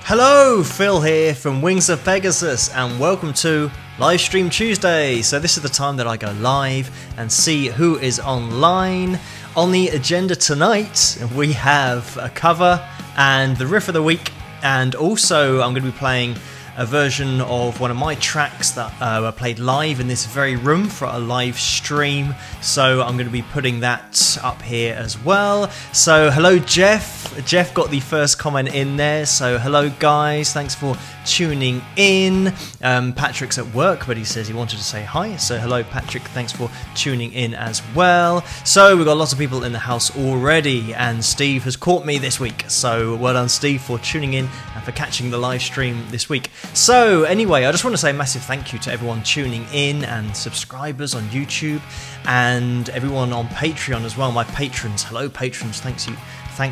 Hello, Phil here from Wings of Pegasus and welcome to Livestream Tuesday. So this is the time that I go live and see who is online. On the agenda tonight we have a cover and the riff of the week, and also I'm going to be playing a version of one of my tracks that were played live in this very room for a live stream, so I'm going to be putting that up here as well. So hello Jeff got the first comment in there, so hello guys, thanks for tuning in. Patrick's at work but he says he wanted to say hi, so hello Patrick, thanks for tuning in as well. So we've got lots of people in the house already, and Steve has caught me this week, so well done Steve for tuning in and for catching the live stream this week. So anyway, I just want to say a massive thank you to everyone tuning in and subscribers on YouTube and everyone on Patreon as well, my patrons. Hello patrons, thanks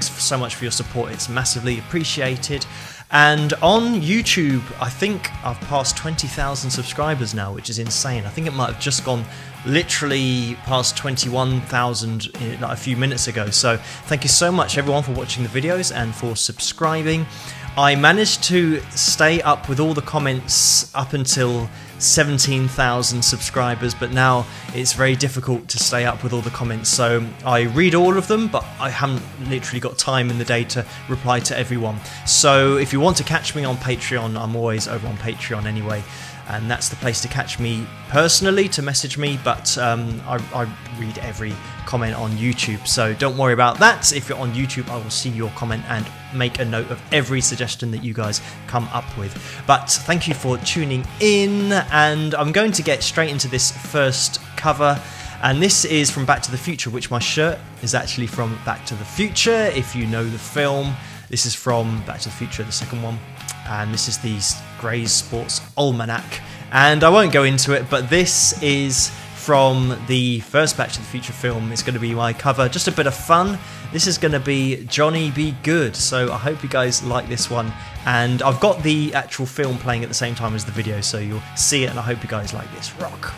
so much for your support, it's massively appreciated. And on YouTube, I think I've passed 20,000 subscribers now, which is insane. I think it might have just gone literally past 21,000 a few minutes ago. So thank you so much everyone for watching the videos and for subscribing. I managed to stay up with all the comments up until 17,000 subscribers, but now it's very difficult to stay up with all the comments. So I read all of them, but I haven't literally got time in the day to reply to everyone. So if you want to catch me on Patreon, I'm always over on Patreon anyway, and that's the place to catch me personally, to message me, but I read every comment on YouTube, so don't worry about that. If you're on YouTube, I will see your comment and make a note of every suggestion that you guys come up with. But thank you for tuning in, and I'm going to get straight into this first cover, and this is from Back to the Future, which my shirt is actually from Back to the Future, if you know the film. This is from Back to the Future, the second one, and this is the Gray's Sports Almanac, and I won't go into it, but this is from the first Back to the Future film. It's going to be my cover, just a bit of fun. This is going to be Johnny Be Good, so I hope you guys like this one, and I've got the actual film playing at the same time as the video, so you'll see it, and I hope you guys like this. Rock!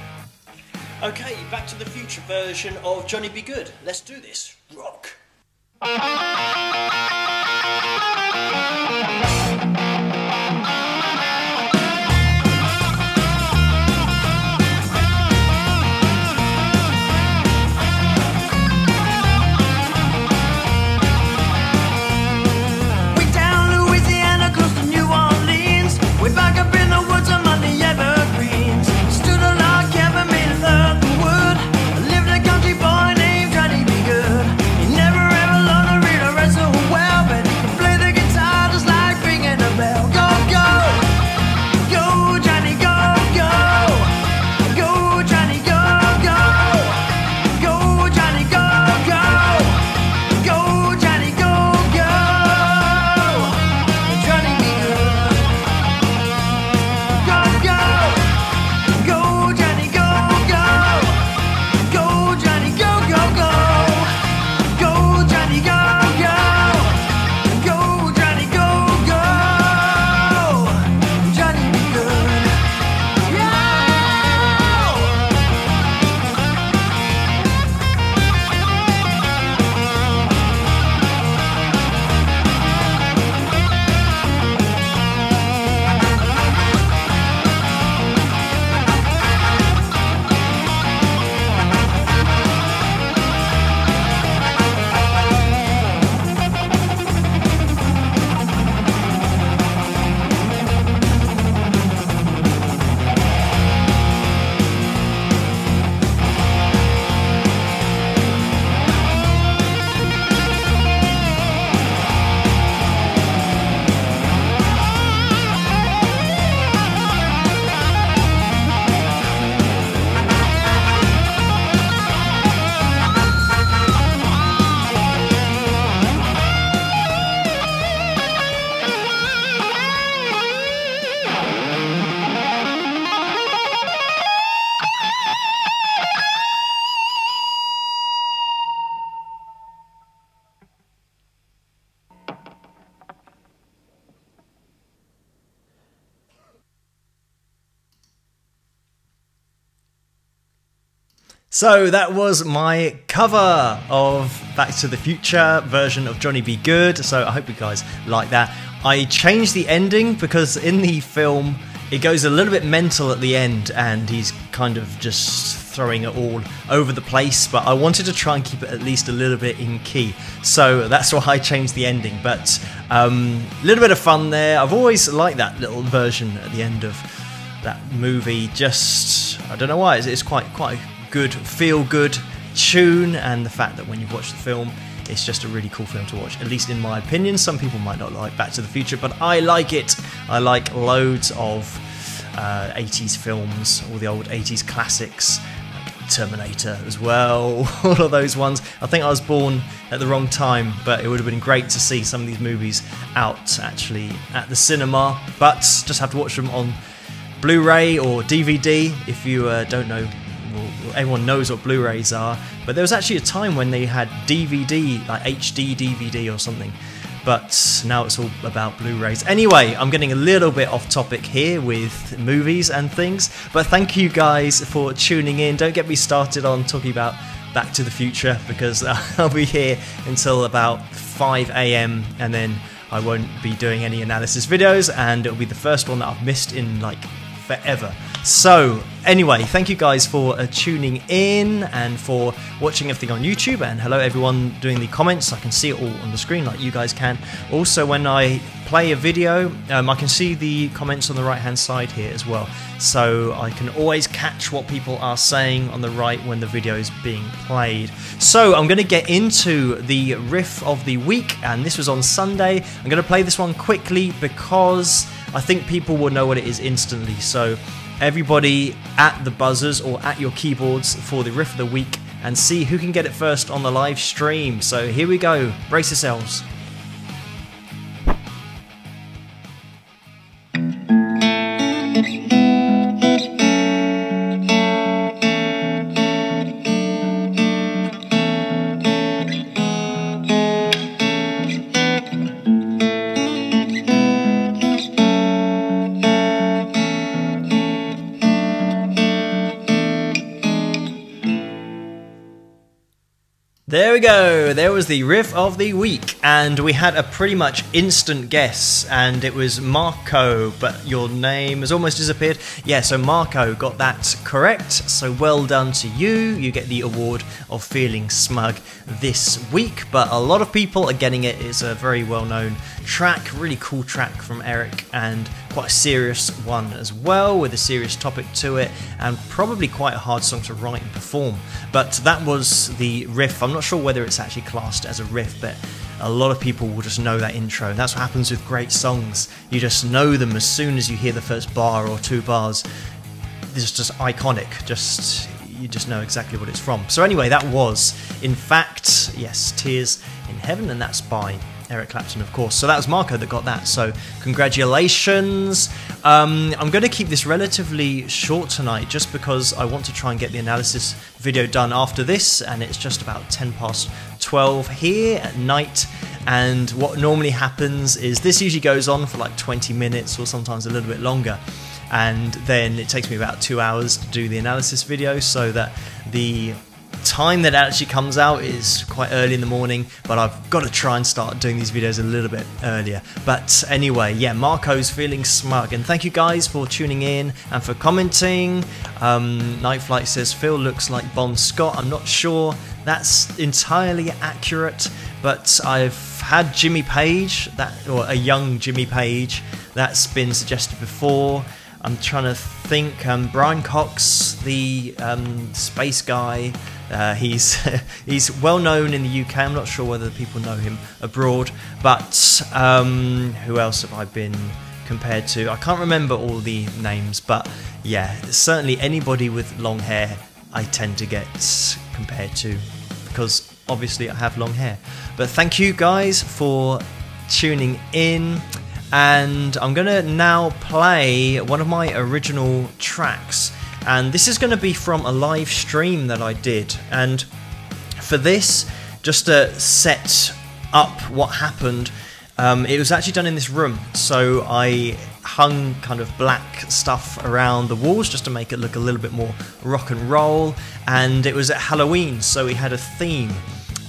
Okay, Back to the Future version of Johnny Be Good. Let's do this. Rock! So that was my cover of Back to the Future version of Johnny Be Good, so I hope you guys like that. I changed the ending because in the film it goes a little bit mental at the end and he's kind of just throwing it all over the place, but I wanted to try and keep it at least a little bit in key, so that's why I changed the ending. But a little bit of fun there. I've always liked that little version at the end of that movie. Just, I don't know why, it's quite a good, feel-good tune, and the fact that when you've watched the film, it's just a really cool film to watch, at least in my opinion. Some people might not like Back to the Future, but I like it. I like loads of 80s films, all the old 80s classics, like Terminator as well, all of those ones. I think I was born at the wrong time, but it would have been great to see some of these movies out actually at the cinema, but just have to watch them on Blu-ray or DVD. If you don't know, well, everyone knows what Blu-rays are, but there was actually a time when they had DVD, like HD DVD or something, but now it's all about Blu-rays. Anyway, I'm getting a little bit off topic here with movies and things, but thank you guys for tuning in. Don't get me started on talking about Back to the Future, because I'll be here until about 5 AM and then I won't be doing any analysis videos, and it'll be the first one that I've missed in like forever. So anyway, thank you guys for tuning in and for watching everything on YouTube, and hello everyone doing the comments. I can see it all on the screen like you guys can. Also, when I play a video, I can see the comments on the right hand side here as well, so I can always catch what people are saying on the right when the video is being played. So I'm going to get into the riff of the week, and this was on Sunday. I'm going to play this one quickly because I think people will know what it is instantly. So everybody at the buzzers or at your keyboards for the riff of the week, and see who can get it first on the live stream. So here we go, brace yourselves. There we go, there was the riff of the week, and we had a pretty much instant guess, and it was Marco, but your name has almost disappeared. Yeah, so Marco got that correct, so well done to you. You get the award of feeling smug this week, but a lot of people are getting it. It's a very well-known track, really cool track from Eric, and quite a serious one as well, with a serious topic to it, and probably quite a hard song to write and perform. But that was the riff. I'm not sure whether it's actually classed as a riff, but a lot of people will just know that intro. That's what happens with great songs. You just know them as soon as you hear the first bar or two bars. It's just iconic. You just know exactly what it's from. So anyway, that was, in fact, yes, Tears in Heaven, and that's by Eric Clapton, of course. So that was Marco that got that, so congratulations. I'm going to keep this relatively short tonight just because I want to try and get the analysis video done after this, and it's just about 12:10 here at night. And what normally happens is this usually goes on for like 20 minutes or sometimes a little bit longer, and then it takes me about 2 hours to do the analysis video, so that the time that actually comes out is quite early in the morning, but I've got to try and start doing these videos a little bit earlier. But anyway, yeah, Marco's feeling smug, and thank you guys for tuning in and for commenting. Night Flight says Phil looks like Bon Scott. I'm not sure that's entirely accurate, but I've had Jimmy Page, or a young Jimmy Page, that's been suggested before. I'm trying to think. Brian Cox, the space guy, he's well known in the UK. I'm not sure whether people know him abroad, but who else have I been compared to? I can't remember all the names, but yeah, certainly anybody with long hair I tend to get compared to, because obviously I have long hair. But thank you guys for tuning in. And I'm going to now play one of my original tracks, and this is going to be from a live stream that I did. And for this, just to set up what happened, it was actually done in this room, so I hung kind of black stuff around the walls just to make it look a little bit more rock and roll, and it was at Halloween, so we had a theme,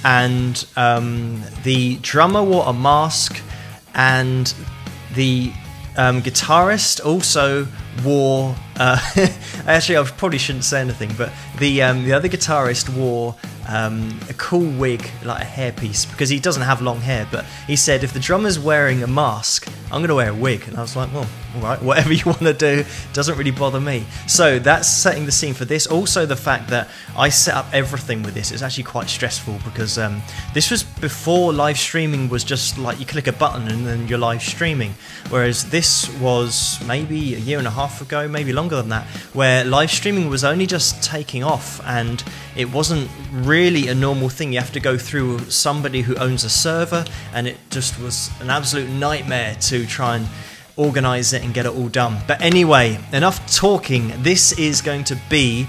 and the drummer wore a mask, and the guitarist also wore actually I probably shouldn't say anything, but the other guitarist wore a cool wig, like a hairpiece, because he doesn't have long hair, but he said if the drummer's wearing a mask, I'm going to wear a wig. And I was like, well, alright, whatever you want to do, doesn't really bother me. So that's setting the scene for this. Also the fact that I set up everything with this is actually quite stressful, because this was before live streaming was just like you click a button and then you're live streaming, whereas this was maybe a year and a half ago, maybe longer than that, where live streaming was only just taking off, and it wasn't really a normal thing. You have to go through somebody who owns a server, and it just was an absolute nightmare to try and organize it and get it all done. But anyway, enough talking. This is going to be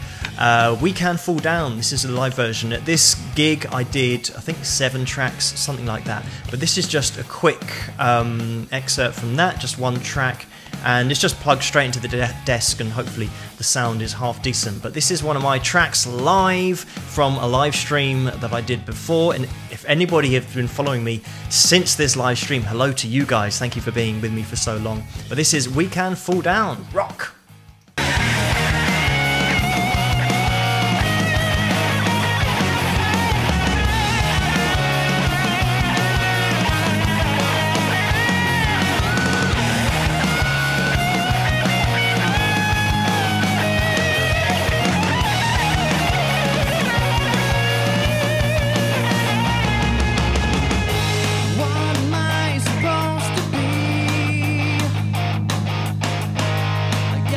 We Can Fall Down. This is a live version. At this gig I did, I think, 7 tracks, something like that, but this is just a quick excerpt from that, just 1 track, and it's just plugged straight into the desk, and hopefully the sound is half decent. But this is one of my tracks live from a live stream that I did before, and if anybody has been following me since this live stream, hello to you guys, thank you for being with me for so long. But this is We Can Fall Down, rock! I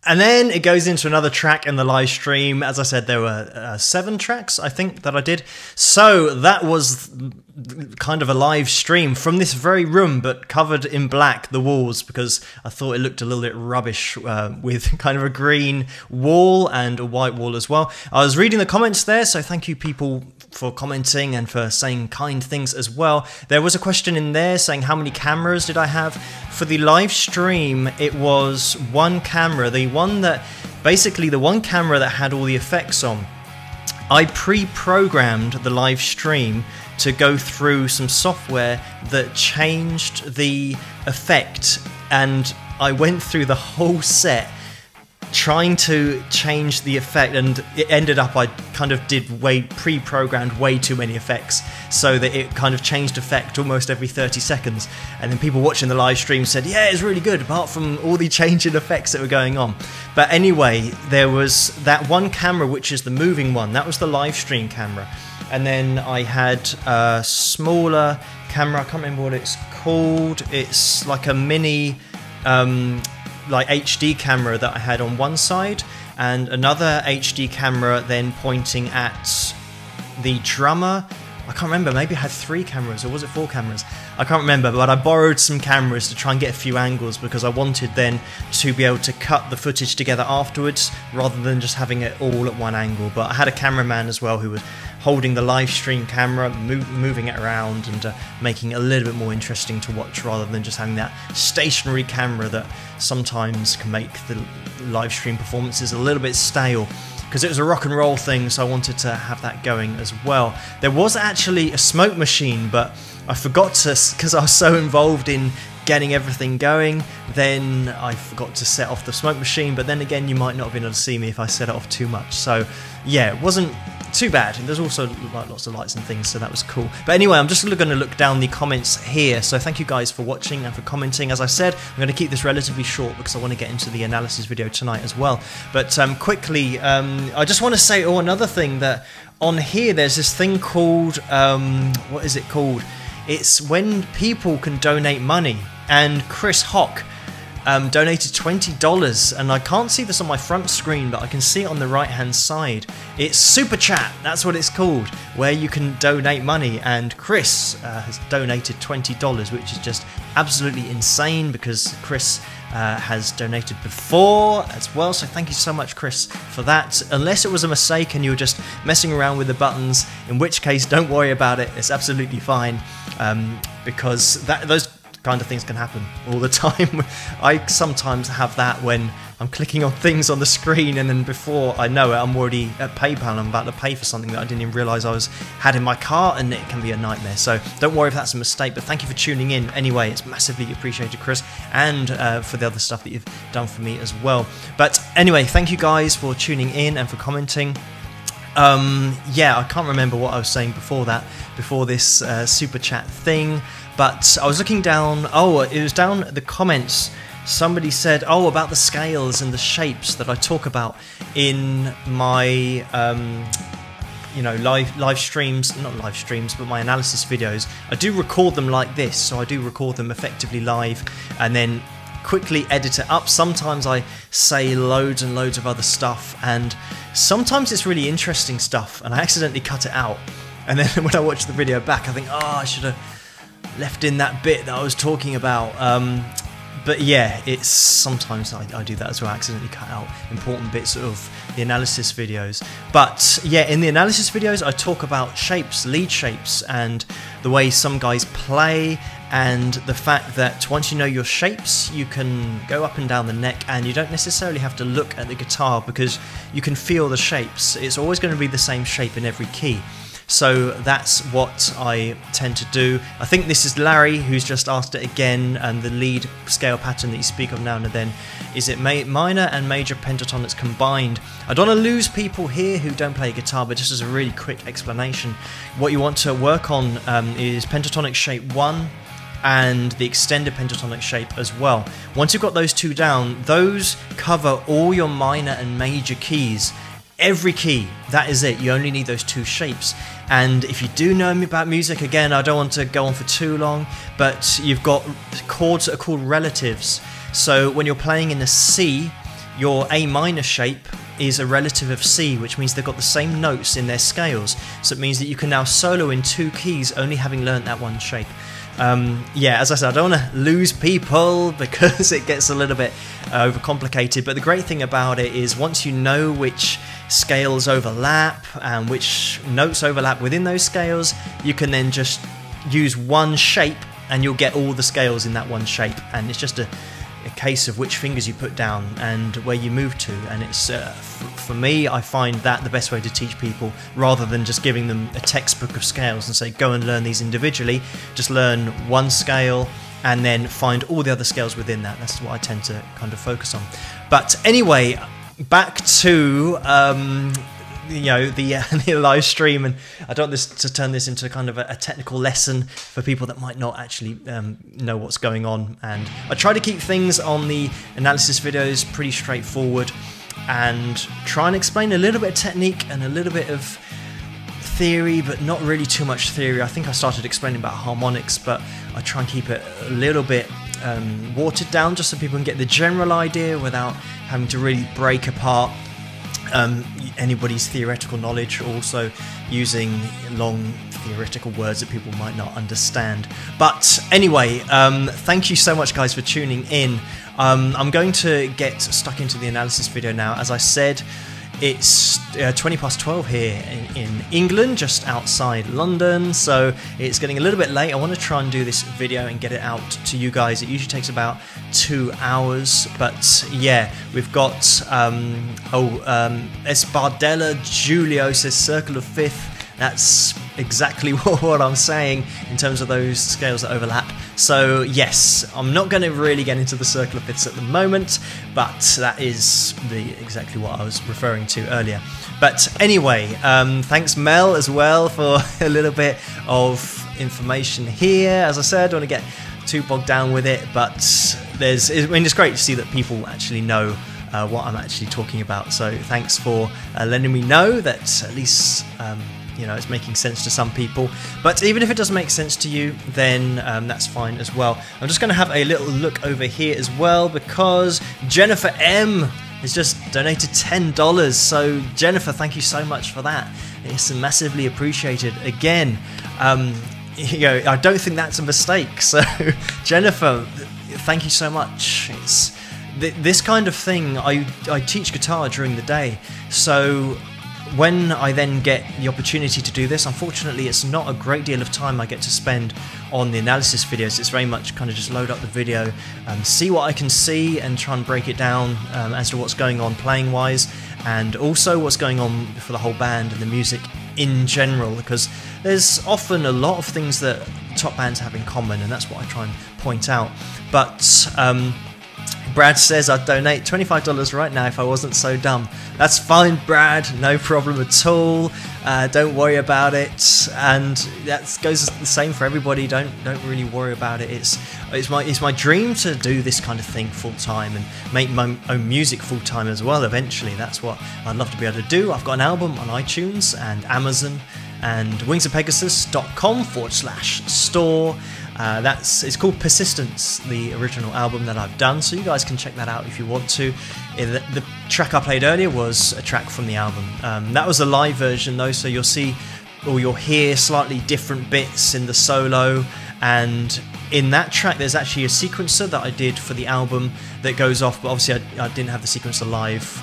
And then it goes into another track in the live stream. As I said, there were 7 tracks, I think, that I did. So that was kind of a live stream from this very room, but covered in black, the walls, because I thought it looked a little bit rubbish with kind of a green wall and a white wall as well. I was reading the comments there, so thank you people for commenting and for saying kind things as well. There was a question in there saying how many cameras did I have. For the live stream, it was 1 camera, the one camera that had all the effects on. I pre-programmed the live stream to go through some software that changed the effect, and I went through the whole set trying to change the effect, and it ended up I kind of did pre-programmed way too many effects, so that it kind of changed effect almost every 30 seconds, and then people watching the live stream said, yeah, it's really good apart from all the changing effects that were going on. But anyway, there was that 1 camera, which is the moving one, that was the live stream camera, and then I had a smaller camera, I can't remember what it's called, it's like a mini like HD camera that I had on one side, and another HD camera then pointing at the drummer. I can't remember, maybe I had 3 cameras, or was it 4 cameras? I can't remember, but I borrowed some cameras to try and get a few angles, because I wanted then to be able to cut the footage together afterwards, rather than just having it all at one angle. But I had a cameraman as well who was holding the live stream camera, moving it around, and making it a little bit more interesting to watch, rather than just having that stationary camera that sometimes can make the live stream performances a little bit stale. Because it was a rock and roll thing, so I wanted to have that going as well. There was actually a smoke machine, but I forgot to, because I was so involved in getting everything going, then I forgot to set off the smoke machine. But then again, you might not have been able to see me if I set it off too much. So yeah, it wasn't too bad. And there's also like lots of lights and things, so that was cool. But anyway, I'm just going to look down the comments here. So thank you guys for watching and for commenting. As I said, I'm going to keep this relatively short because I want to get into the analysis video tonight as well. But quickly, I just want to say, another thing, that on here there's this thing called, what is it called? It's when people can donate money, and Chris Hock donated $20, and I can't see this on my front screen, but I can see it on the right hand side. It's Super Chat, that's what it's called, where you can donate money, and Chris has donated $20, which is just absolutely insane, because Chris has donated before as well, so thank you so much, Chris, for that. Unless it was a mistake and you were just messing around with the buttons, in which case don't worry about it, it's absolutely fine, because those kind of things can happen all the time. I sometimes have that when I'm clicking on things on the screen, and then before I know it, I'm already at PayPal and I'm about to pay for something that I didn't even realise I had in my cart, and it can be a nightmare. So don't worry if that's a mistake, but thank you for tuning in anyway. It's massively appreciated, Chris, and for the other stuff that you've done for me as well. But anyway, thank you guys for tuning in and for commenting. Yeah, I can't remember what I was saying before this super chat thing, but I was looking down, it was down the comments. Somebody said, about the scales and the shapes that I talk about in my, live streams, not live streams, but my analysis videos. I do record them like this, so I do record them effectively live, and then quickly edit it up. Sometimes I say loads and loads of other stuff, and sometimes it's really interesting stuff, and I accidentally cut it out. And then when I watch the video back, I think, I should have left in that bit that I was talking about. But yeah, it's sometimes I do that as well. I accidentally cut out important bits of the analysis videos. But yeah, in the analysis videos, I talk about shapes, lead shapes, and the way some guys play, and the fact that once you know your shapes, you can go up and down the neck, and you don't necessarily have to look at the guitar because you can feel the shapes. It's always going to be the same shape in every key. So that's what I tend to do. I think this is Larry who's just asked it again, and the lead scale pattern that you speak of now and then, is it minor and major pentatonics combined? I don't want to lose people here who don't play guitar, but just as a really quick explanation, what you want to work on is pentatonic shape 1 and the extended pentatonic shape as well. Once you've got those two down, those cover all your minor and major keys. Every key, that is it. You only need those two shapes. And if you do know about music, again, I don't want to go on for too long, but you've got chords that are called relatives. So when you're playing in a C, your A minor shape is a relative of C, which means they've got the same notes in their scales. So it means that you can now solo in 2 keys, only having learnt that one shape. Yeah, as I said, I don't want to lose people because it gets a little bit overcomplicated, but the great thing about it is once you know which scales overlap and which notes overlap within those scales, you can then just use one shape and you'll get all the scales in that one shape, and it's just a case of which fingers you put down and where you move to. And it's for me, I find that the best way to teach people, rather than just giving them a textbook of scales and say go and learn these individually. Just learn one scale and then find all the other scales within that. That's what I tend to kind of focus on. But anyway, back to you know, the live stream, and I don't want to turn this into kind of a technical lesson for people that might not actually know what's going on. And I try to keep things on the analysis videos pretty straightforward and try and explain a little bit of technique and a little bit of theory, but not really too much theory. I think I started explaining about harmonics, but I try and keep it a little bit watered down just so people can get the general idea without having to really break apart anybody's theoretical knowledge, also using long theoretical words that people might not understand. But anyway, thank you so much guys for tuning in. I'm going to get stuck into the analysis video now. As I said, it's 12 here in England, just outside London, so it's getting a little bit late. I want to try and do this video and get it out to you guys. It usually takes about 2 hours, but yeah, we've got Espadella Julio says circle of fifth. That's exactly what I'm saying in terms of those scales that overlap. So yes, I'm not going to really get into the circle of fifths at the moment, but that is exactly what I was referring to earlier. But anyway, thanks Mel as well for a little bit of information here. As I said, I don't want to get too bogged down with it, but it's great to see that people actually know what I'm actually talking about. So thanks for letting me know that at least you know, it's making sense to some people. But even if it doesn't make sense to you, then that's fine as well. I'm just going to have a little look over here as well, because Jennifer M has just donated $10. So Jennifer, thank you so much for that. It's massively appreciated. Again, you know, I don't think that's a mistake. So Jennifer, thank you so much. It's this kind of thing. I teach guitar during the day, so when I then get the opportunity to do this, unfortunately it's not a great deal of time I get to spend on the analysis videos. It's very much kind of just load up the video, see what I can see and try and break it down as to what's going on playing wise, and also what's going on for the whole band and the music in general, because there's often a lot of things that top bands have in common, and that's what I try and point out. But Brad says I'd donate $25 right now if I wasn't so dumb. That's fine, Brad, no problem at all. Don't worry about it, and that goes the same for everybody. Don't really worry about it. It's my dream to do this kind of thing full time and make my own music full time as well. Eventually, that's what I'd love to be able to do. I've got an album on iTunes and Amazon and wingsofpegasus.com/store. It's called Persistence, the original album that I've done, so you guys can check that out if you want to. The track I played earlier was a track from the album. That was a live version though, so you'll see, or you'll hear slightly different bits in the solo, and in that track there's actually a sequencer that I did for the album that goes off, but obviously I didn't have the sequencer live,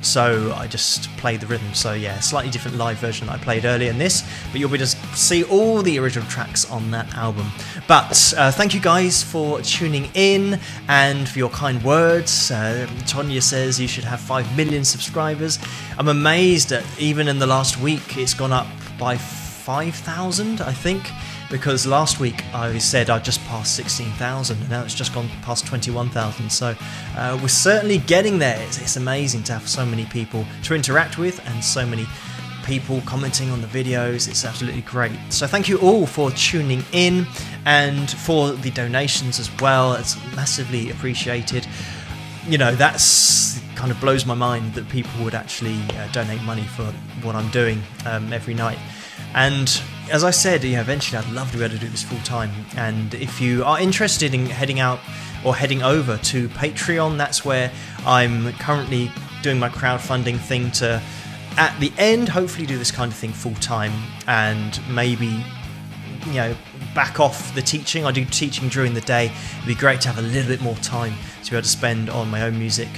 so I just played the rhythm. So yeah, slightly different live version that I played earlier in this, but you'll be able to see all the original tracks on that album. But thank you guys for tuning in and for your kind words. Tonya says you should have 5 million subscribers. I'm amazed that even in the last week it's gone up by 5,000, I think, because last week I said I'd just passed 16,000 and now it's just gone past 21,000. So we're certainly getting there. It's amazing to have so many people to interact with and so many people commenting on the videos. It's absolutely great. So thank you all for tuning in and for the donations as well. It's massively appreciated. You know, that's kind of blows my mind that people would actually donate money for what I'm doing every night. And as I said, eventually I'd love to be able to do this full time. And if you are interested in heading out or heading over to Patreon, that's where I'm currently doing my crowdfunding thing to, at the end, hopefully do this kind of thing full time, and maybe, you know, back off the teaching. I do teaching during the day. It'd be great to have a little bit more time to be able to spend on my own music,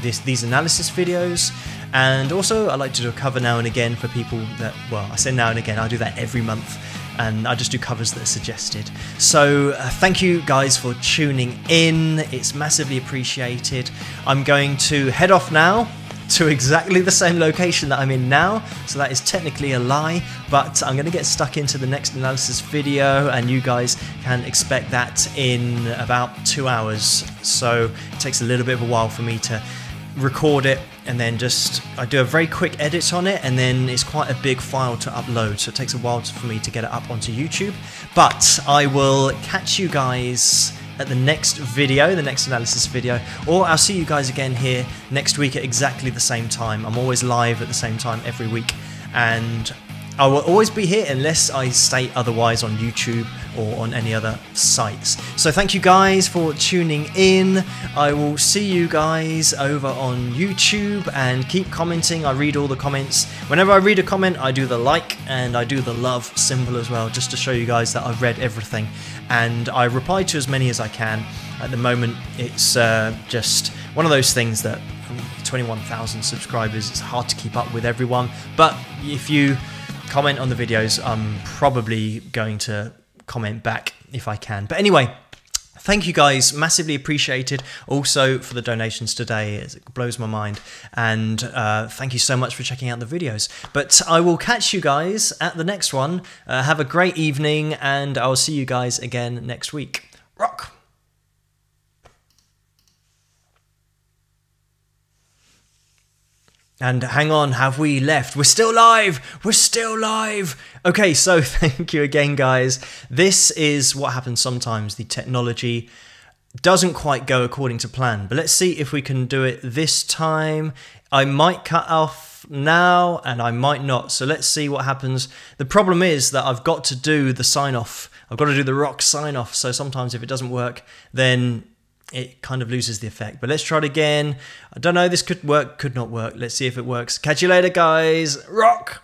these analysis videos. And also I like to do a cover now and again for people that, well, I say now and again, I do that every month, and I just do covers that are suggested. So thank you guys for tuning in, it's massively appreciated. I'm going to head off now to exactly the same location that I'm in now, so that is technically a lie, but I'm going to get stuck into the next analysis video, and you guys can expect that in about 2 hours. So it takes a little bit of a while for me to record it, and then I do a very quick edit on it, and then it's quite a big file to upload, so it takes a while for me to get it up onto YouTube. But I will catch you guys at the next video, the next analysis video, or I'll see you guys again here next week at exactly the same time. I'm always live at the same time every week, and I will always be here unless I state otherwise on YouTube or on any other sites. So thank you guys for tuning in. I will see you guys over on YouTube, and keep commenting. I read all the comments. Whenever I read a comment, I do the like and I do the love symbol as well, just to show you guys that I've read everything, and I reply to as many as I can. At the moment, it's just one of those things that 21,000 subscribers, it's hard to keep up with everyone, but if you comment on the videos, I'm probably going to comment back if I can. But anyway, thank you guys, massively appreciated. Also for the donations today, it blows my mind, and thank you so much for checking out the videos. But I will catch you guys at the next one. Have a great evening, and I'll see you guys again next week. Rock! And hang on, have we left? We're still live! We're still live! Okay, so thank you again, guys. This is what happens sometimes. The technology doesn't quite go according to plan. But let's see if we can do it this time. I might cut off now, and I might not. So let's see what happens. The problem is that I've got to do the sign-off. I've got to do the rock sign-off. So sometimes if it doesn't work, then it kind of loses the effect. But let's try it again. I don't know, this could work, could not work. Let's see if it works. Catch you later, guys. Rock!